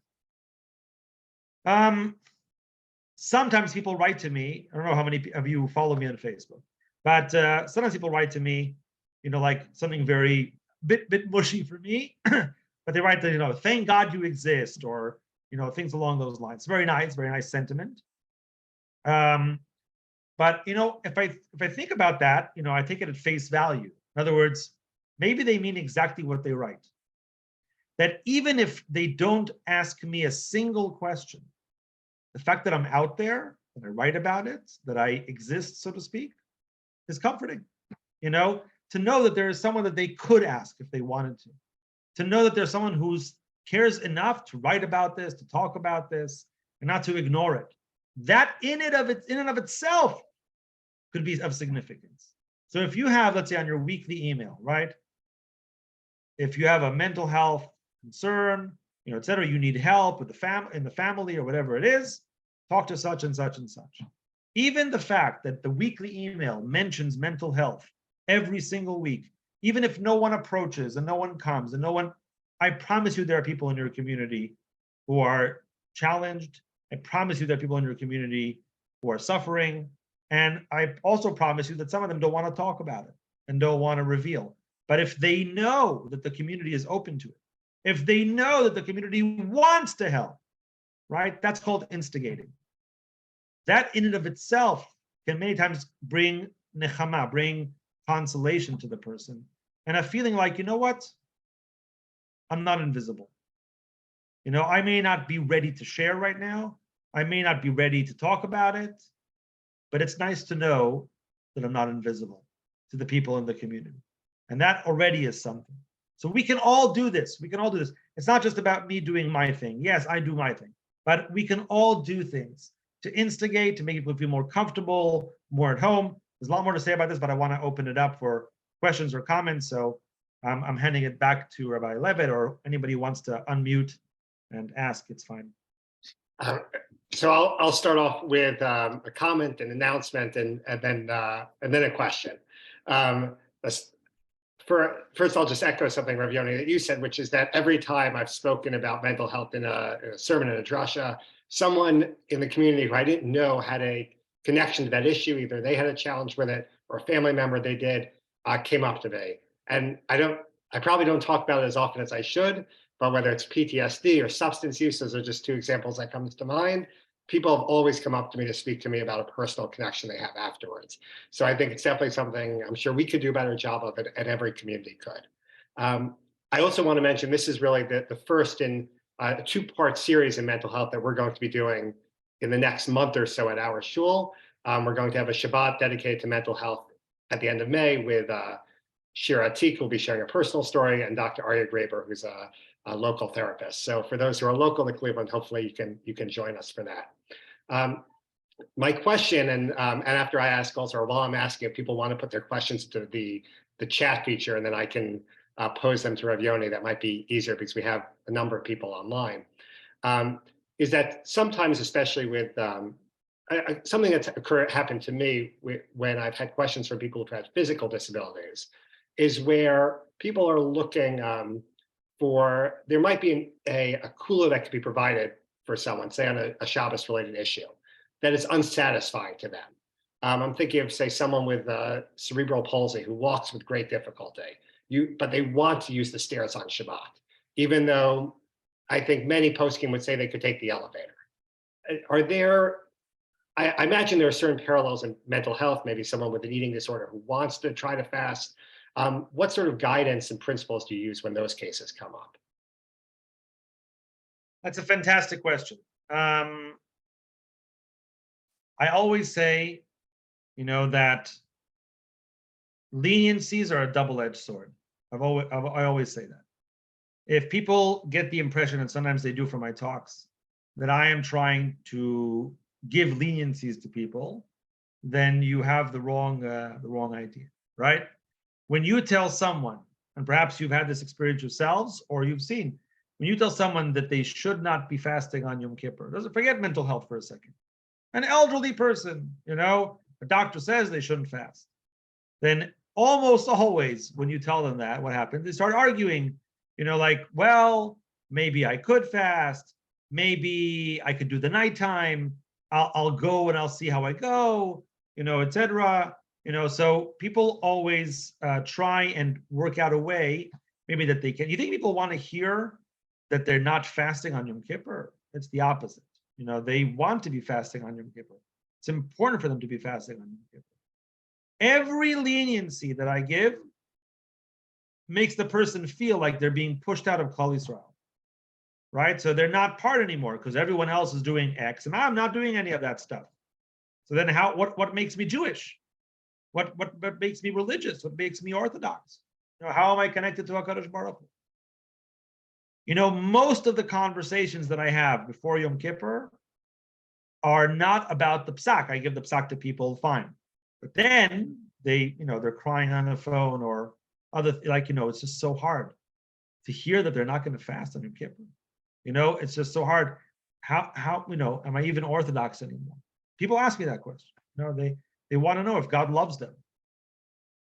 Sometimes people write to me. I don't know how many of you follow me on Facebook, but sometimes people write to me, something very bit mushy for me, but they write that, thank God you exist, or things along those lines. Very nice sentiment. But if I think about that, I take it at face value. In other words, maybe they mean exactly what they write. That even if they don't ask me a single question, the fact that I'm out there, that I write about it, that I exist, so to speak, is comforting. To know that there is someone that they could ask if they wanted to know that there's someone who cares enough to write about this, to talk about this, and not to ignore it. That in and of itself could be of significance. So if you have, let's say on your weekly email, right? If you have a mental health concern, et cetera, you need help with in the family or whatever it is, talk to such and such and such. Even the fact that the weekly email mentions mental health every single week, even if no one approaches and no one comes and I promise you there are people in your community who are challenged. I promise you there are people in your community who are suffering. And I also promise you that some of them don't want to talk about it and don't want to reveal. But if they know that the community is open to it, if they know that the community wants to help, right? That's called instigating. That in and of itself can many times bring nechama, bring consolation to the person, and a feeling like, what? I'm not invisible. I may not be ready to share right now. I may not be ready to talk about it, but it's nice to know that I'm not invisible to the people in the community. And that already is something. So we can all do this. It's not just about me doing my thing. Yes, I do my thing, but we can all do things to instigate, to make people feel more comfortable, more at home. There's a lot more to say about this, but I want to open it up for questions or comments. So I'm handing it back to Rabbi Levitt, or anybody who wants to unmute and ask, it's fine. So I'll start off with a comment, an announcement, and then a question. First, I'll just echo something, Rav Yoni, that you said, which is that every time I've spoken about mental health in a sermon, in a drasha, someone in the community who I didn't know had a connection to that issue, either they had a challenge with it or a family member they did, came up to me. And I probably don't talk about it as often as I should, but whether it's PTSD or substance use, those are just two examples that comes to mind. People have always come up to me to speak to me about a personal connection they have afterwards. So I think it's definitely something I'm sure we could do a better job of it, and every community could. I also want to mention this is really the first in a two-part series in mental health that we're going to be doing in the next month or so at our shul. We're going to have a Shabbat dedicated to mental health at the end of May with Shira Atik, who will be sharing a personal story, and Dr. Arya Graber, who's a local therapist. So for those who are local to Cleveland, hopefully you can join us for that. My question, and after I ask also, or while I'm asking, if people want to put their questions to the chat feature, and then I can pose them to Rav Yoni, that might be easier because we have a number of people online, is that sometimes, especially with something that's happened to me when I've had questions from people who've had physical disabilities, is where people are looking for, there might be a kula that could be provided for someone, say on a Shabbos-related issue, that is unsatisfying to them. I'm thinking of, say, someone with cerebral palsy who walks with great difficulty, but they want to use the stairs on Shabbat, even though I think many poskim would say they could take the elevator. Are there, I imagine there are certain parallels in mental health, maybe someone with an eating disorder who wants to try to fast. What sort of guidance and principles do you use when those cases come up? That's a fantastic question. I always say, that leniencies are a double-edged sword. I always say that. If people get the impression, and sometimes they do from my talks, that I am trying to give leniencies to people, then you have the wrong idea, right? When you tell someone, and perhaps you've had this experience yourselves, or you've seen, when you tell someone that they should not be fasting on Yom Kippur, doesn't forget mental health for a second. An elderly person, a doctor says they shouldn't fast. Then almost always when you tell them that, what happens? They start arguing, well, maybe I could fast, maybe I could do the nighttime, I'll go and I'll see how I go, etc. So people always try and work out a way, maybe that they can. You think people want to hear that they're not fasting on Yom Kippur? It's the opposite. They want to be fasting on Yom Kippur. It's important for them to be fasting on Yom Kippur. Every leniency that I give makes the person feel like they're being pushed out of Klal Yisrael, right? So they're not part anymore because everyone else is doing X, and I'm not doing any of that stuff. So then, what makes me Jewish? What makes me religious? What makes me Orthodox? How am I connected to HaKadosh Baruch Hu? Most of the conversations that I have before Yom Kippur are not about the psak. I give the psak to people, fine. But then they're crying on the phone or other, it's just so hard to hear that they're not going to fast on Yom Kippur. It's just so hard. How am I even Orthodox anymore? People ask me that question. They want to know if God loves them.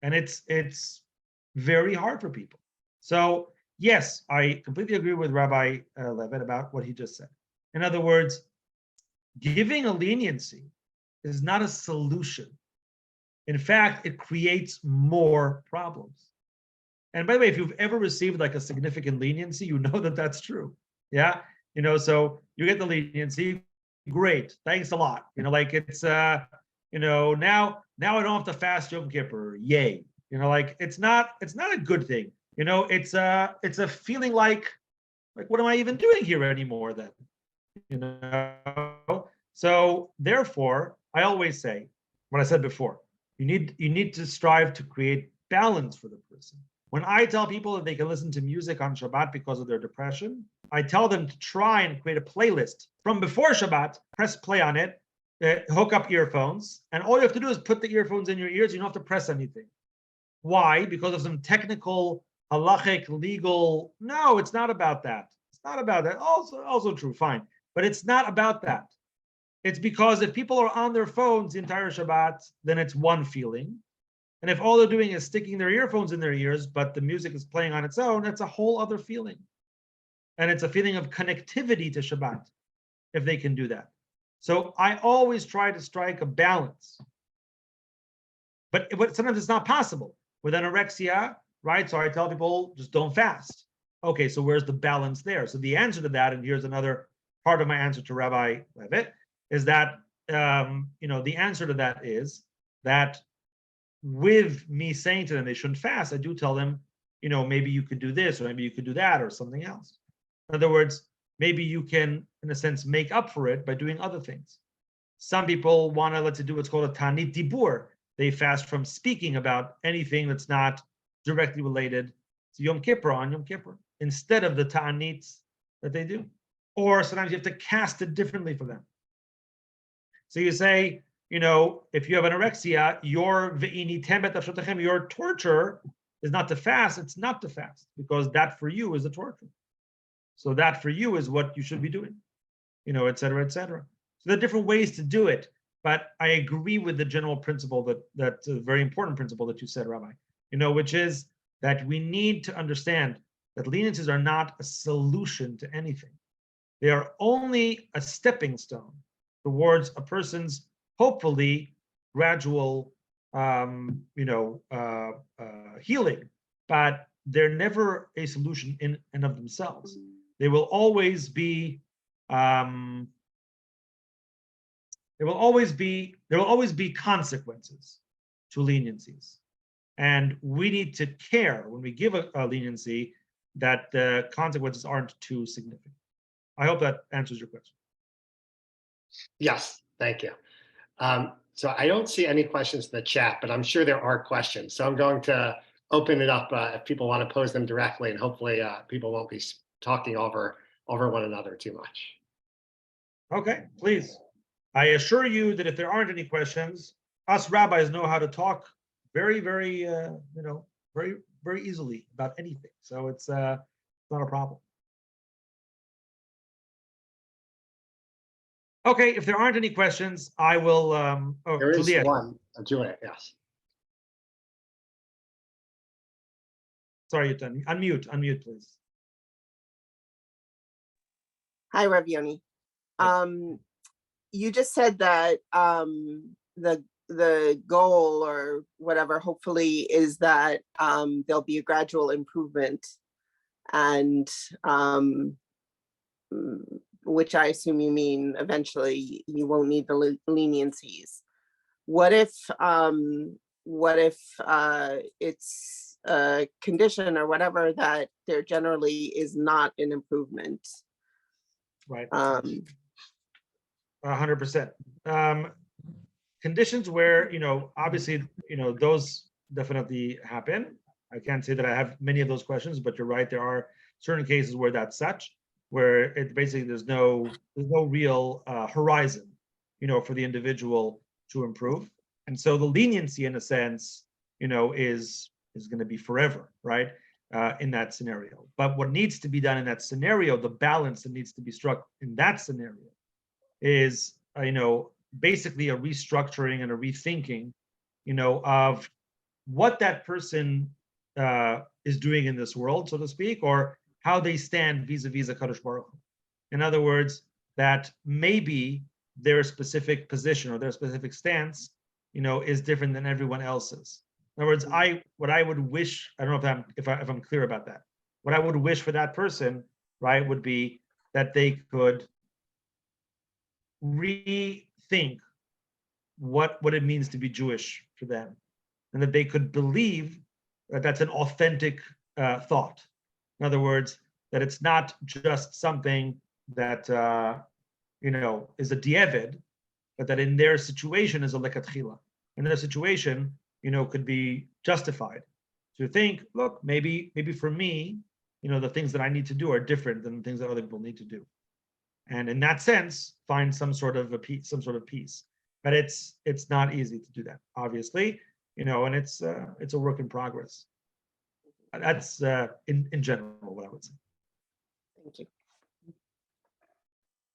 And it's very hard for people. So yes, I completely agree with Rabbi Levitt about what he just said. In other words, giving a leniency is not a solution. In fact, it creates more problems. And by the way, if you've ever received like a significant leniency, you know that that's true. Yeah. So you get the leniency. Great. Thanks a lot. It's, now I don't have to fast Yom Kippur. Yay. It's not a good thing. It's a feeling like what am I even doing here anymore then? So therefore, I always say what I said before, you need to strive to create balance for the person. When I tell people that they can listen to music on Shabbat because of their depression, I tell them to try and create a playlist from before Shabbat, press play on it. hook up earphones, and all you have to do is put the earphones in your ears. You don't have to press anything. Why? Because of some technical, halachic, legal. No, it's not about that. It's not about that. Also true, fine. But it's not about that. It's because if people are on their phones the entire Shabbat, then it's one feeling. And if all they're doing is sticking their earphones in their ears, but the music is playing on its own, that's a whole other feeling. And it's a feeling of connectivity to Shabbat, if they can do that. So I always try to strike a balance. But sometimes it's not possible. With anorexia, right? So I tell people, just don't fast. Okay, so where's the balance there? So the answer to that, and here's another part of my answer to Rabbi Levitt, is that, the answer to that is that with me saying to them they shouldn't fast, I do tell them, maybe you could do this, or maybe you could do that, or something else. In other words, maybe you can, in a sense, make up for it by doing other things. Some people want to, let's say, do what's called a tanit dibur. They fast from speaking about anything that's not directly related to Yom Kippur on Yom Kippur, instead of the ta'anits that they do. Or sometimes you have to cast it differently for them. So you say, if you have anorexia, your torture is not to fast, it's not to fast, because that for you is a torture. So that for you is what you should be doing, et cetera, et cetera. So there are different ways to do it, but I agree with the general principle that's a very important principle that you said, Rabbi, which is that we need to understand that leniencies are not a solution to anything. They are only a stepping stone towards a person's hopefully gradual, healing, but they're never a solution in and of themselves. They will always be, there will always be consequences to leniencies, and we need to care when we give a leniency that the consequences aren't too significant. I hope that answers your question. Yes, thank you. So I don't see any questions in the chat, but I'm sure there are questions. So I'm going to open it up if people want to pose them directly, and hopefully people won't be talking over one another too much. Okay, please. I assure you that if there aren't any questions, us rabbis know how to talk very, very, very, very easily about anything. So it's not a problem. Okay, if there aren't any questions, I will. There is Juliet. one. Juliet, yes. Sorry, unmute, please. Hi, Rabbi Yoni. You just said that the goal or whatever, hopefully, is that there'll be a gradual improvement, and which I assume you mean eventually you won't need the leniencies. What if it's a condition or whatever that there generally is not an improvement? Right. 100%. Conditions where, obviously, those definitely happen. I can't say that I have many of those questions, but you're right. There are certain cases where that's such, where it basically there's no real horizon, for the individual to improve. And so the leniency, in a sense, is going to be forever, right? In that scenario. But what needs to be done in that scenario, the balance that needs to be struck in that scenario, is basically a restructuring and a rethinking, of what that person is doing in this world, so to speak, or how they stand vis-a-vis a Kadosh Baruch Hu. In other words, that maybe their specific position or their specific stance, is different than everyone else's. In other words, what I would wish, I don't know if I'm clear about that. What I would wish for that person, right, would be that they could rethink what it means to be Jewish for them, and that they could believe that that's an authentic thought. In other words, that it's not just something that is a di'evid, but that in their situation is a lekatchila. In their situation, could be justified to think, look, maybe for me, the things that I need to do are different than the things that other people need to do. And in that sense, find some sort of peace. but it's not easy to do that, obviously, and it's a work in progress. That's in general what I would say. Thank you.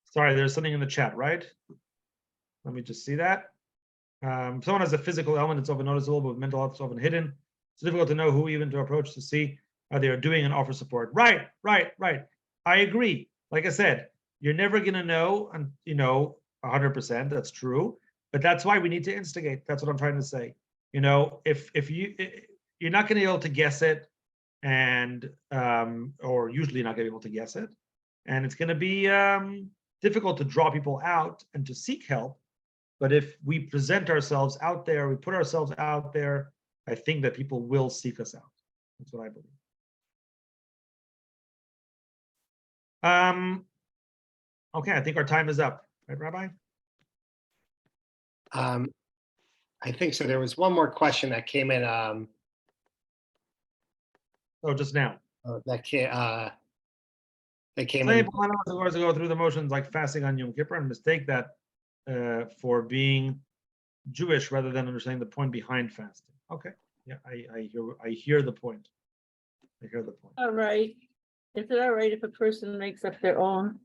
Sorry, there's something in the chat, right? Let me just see that. Someone has a physical element that's often noticeable, but with mental health is often hidden. It's difficult to know who even to approach to see how they are doing and offer support. Right. I agree. Like I said, you're never going to know, 100%. That's true. But that's why we need to instigate. That's what I'm trying to say. If you're not going to be able to guess it, and or usually not going to be able to guess it, and it's going to be difficult to draw people out and to seek help. But if we present ourselves out there, we put ourselves out there, I think that people will seek us out. That's what I believe. Okay, I think our time is up, right, Rabbi? I think so. There was one more question that came in. Just now. That came Some in. people want to go through the motions like fasting on Yom Kippur and mistake that for being Jewish rather than understanding the point behind fasting. Okay, yeah, I hear the point. All right. Is it all right if a person makes up their own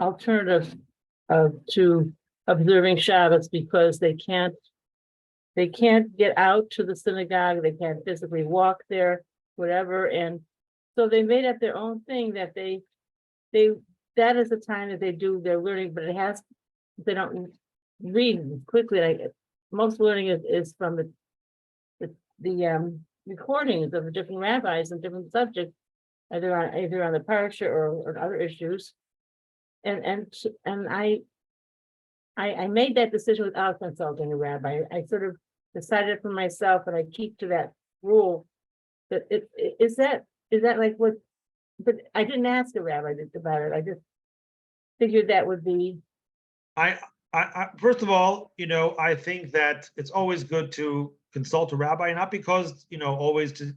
alternative to observing Shabbos because they can't get out to the synagogue, they can't physically walk there, whatever, and so they made up their own thing that they that is the time that they do their learning, but they don't read quickly. Like most learning is from the recordings of the different rabbis and different subjects, either on the parsha or other issues. And I made that decision without consulting a rabbi. I sort of decided for myself, and I keep to that rule. But is that like what? But I didn't ask a rabbi about it. I just figured that would be. I first of all, I think that it's always good to consult a rabbi, not because always to.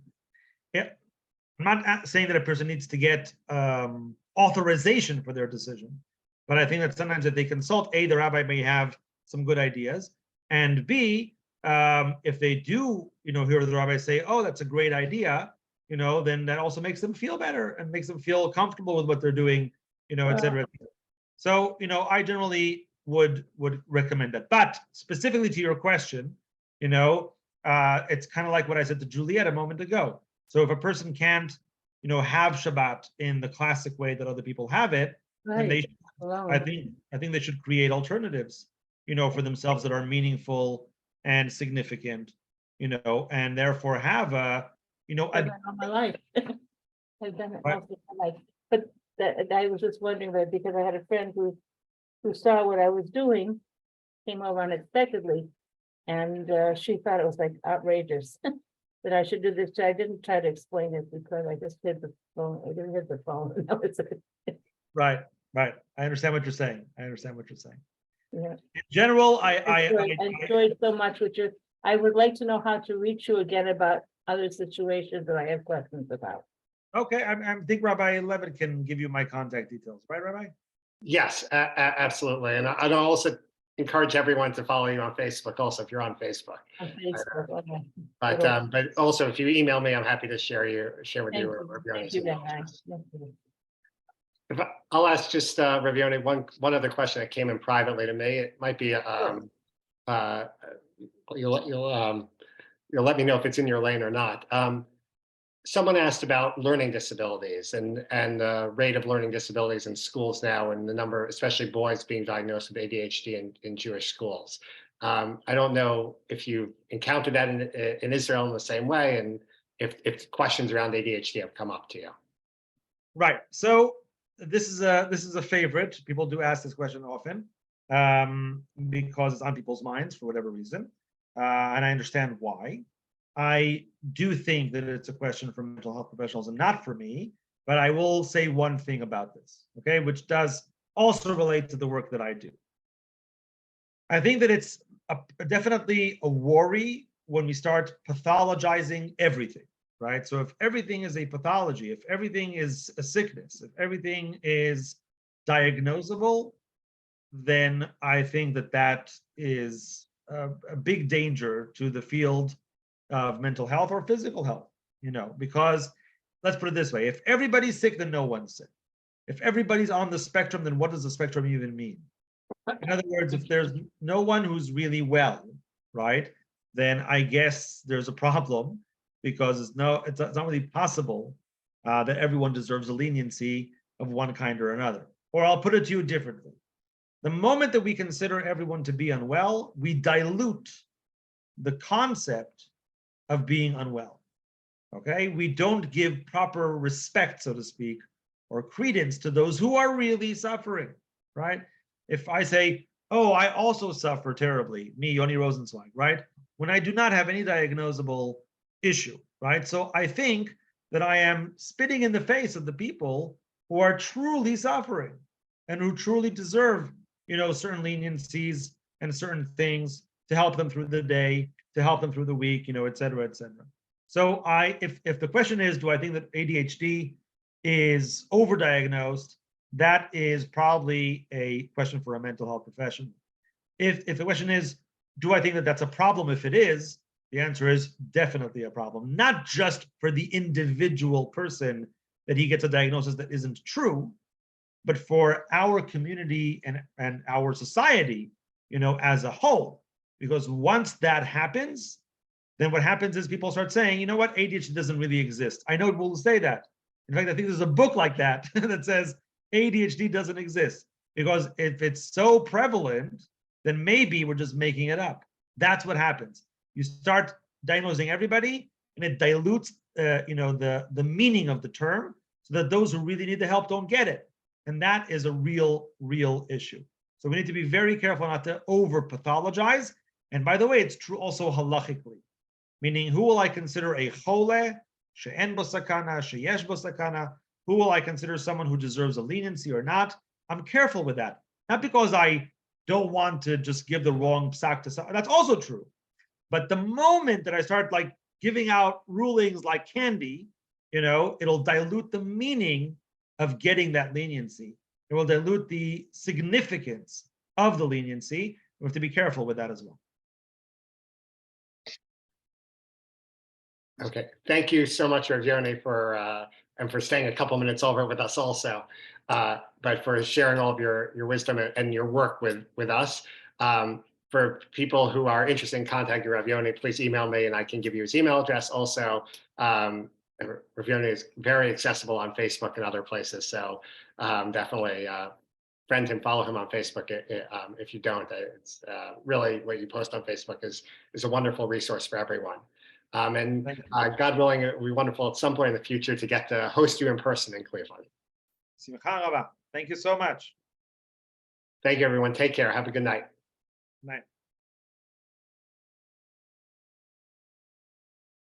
Yeah, I'm not saying that a person needs to get authorization for their decision, but I think that sometimes if they consult, A, the rabbi may have some good ideas, and B, if they do, hear the rabbi say, "Oh, that's a great idea," then that also makes them feel better and makes them feel comfortable with what they're doing, et cetera. So, I generally would recommend that. But specifically to your question, it's kind of like what I said to Juliet a moment ago. So if a person can't, have Shabbat in the classic way that other people have it, then they, I think they should create alternatives, for themselves that are meaningful and significant, and therefore have I've done it all my life. I've done it most of my life. But I was just wondering that because I had a friend who saw what I was doing, came over unexpectedly, and she thought it was like outrageous that I should do this. I didn't try to explain it because I just hit the phone. I didn't hit the phone. Right. I understand what you're saying. Yeah. In general, I enjoyed so much with you. I would like to know how to reach you again about other situations that I have questions about. Okay, I think Rabbi Levin can give you my contact details, right, Rabbi? Yes, absolutely. And I'd also encourage everyone to follow you on Facebook also, if you're on Facebook. On Facebook, okay. But also if you email me, I'm happy to share with you. Thank you, I'll ask just Rabbi Yoni, one other question that came in privately to me. It might be you'll let me know if it's in your lane or not. Someone asked about learning disabilities and the rate of learning disabilities in schools now, and the number, especially boys, being diagnosed with ADHD in Jewish schools. I don't know if you encountered that in Israel in the same way, and if questions around ADHD have come up to you. Right. So this is a favorite. People do ask this question often because it's on people's minds for whatever reason, and I understand why. I do think that it's a question for mental health professionals and not for me, but I will say one thing about this, okay, which does also relate to the work that I do. I think that it's definitely a worry when we start pathologizing everything, right? So if everything is a pathology, if everything is a sickness, if everything is diagnosable, then I think that is a big danger to the field of mental health or physical health, because let's put it this way: if everybody's sick, then no one's sick. If everybody's on the spectrum, then what does the spectrum even mean? In other words, if there's no one who's really well, right, then I guess there's a problem, because it's not really possible that everyone deserves a leniency of one kind or another. Or I'll put it to you differently. The moment that we consider everyone to be unwell, we dilute the concept of being unwell. Okay? We don't give proper respect, so to speak, or credence to those who are really suffering, right? If I say, oh, I also suffer terribly, me, Yoni Rosensweig, right? When I do not have any diagnosable issue, right? So I think that I am spitting in the face of the people who are truly suffering and who truly deserve, certain leniencies and certain things to help them through the day, to help them through the week, et cetera, et cetera. So if the question is, do I think that ADHD is overdiagnosed, that is probably a question for a mental health professional. If the question is, do I think that that's a problem? If it is, the answer is definitely a problem, not just for the individual person that he gets a diagnosis that isn't true, but for our community and our society, as a whole. Because once that happens, then what happens is people start saying, you know what, ADHD doesn't really exist. I know it will say that. In fact, I think there's a book like that that says ADHD doesn't exist. Because if it's so prevalent, then maybe we're just making it up. That's what happens. You start diagnosing everybody, and it dilutes, the meaning of the term, so that those who really need the help don't get it. And that is a real issue. So we need to be very careful not to over pathologize. And by the way, it's true also halachically, meaning who will I consider a chole, she'en bo sakana, sheyesh bo sakana? Who will I consider someone who deserves a leniency or not? I'm careful with that. Not because I don't want to just give the wrong psak to someone. That's also true. But the moment that I start giving out rulings like candy, it'll dilute the meaning of getting that leniency. It will dilute the significance of the leniency. We have to be careful with that as well. Okay, thank you so much, Yoni, for staying a couple minutes over with us also, but for sharing all of your wisdom and your work with us. For people who are interested in contacting Rav Yoni, please email me and I can give you his email address. Also, Rav Yoni is very accessible on Facebook and other places, so definitely friend him, follow him on Facebook. If you don't, it's really what you post on Facebook is a wonderful resource for everyone. And God willing, it will be wonderful at some point in the future to get to host you in person in Cleveland. Thank you so much. Thank you, everyone. Take care. Have a good night. Night.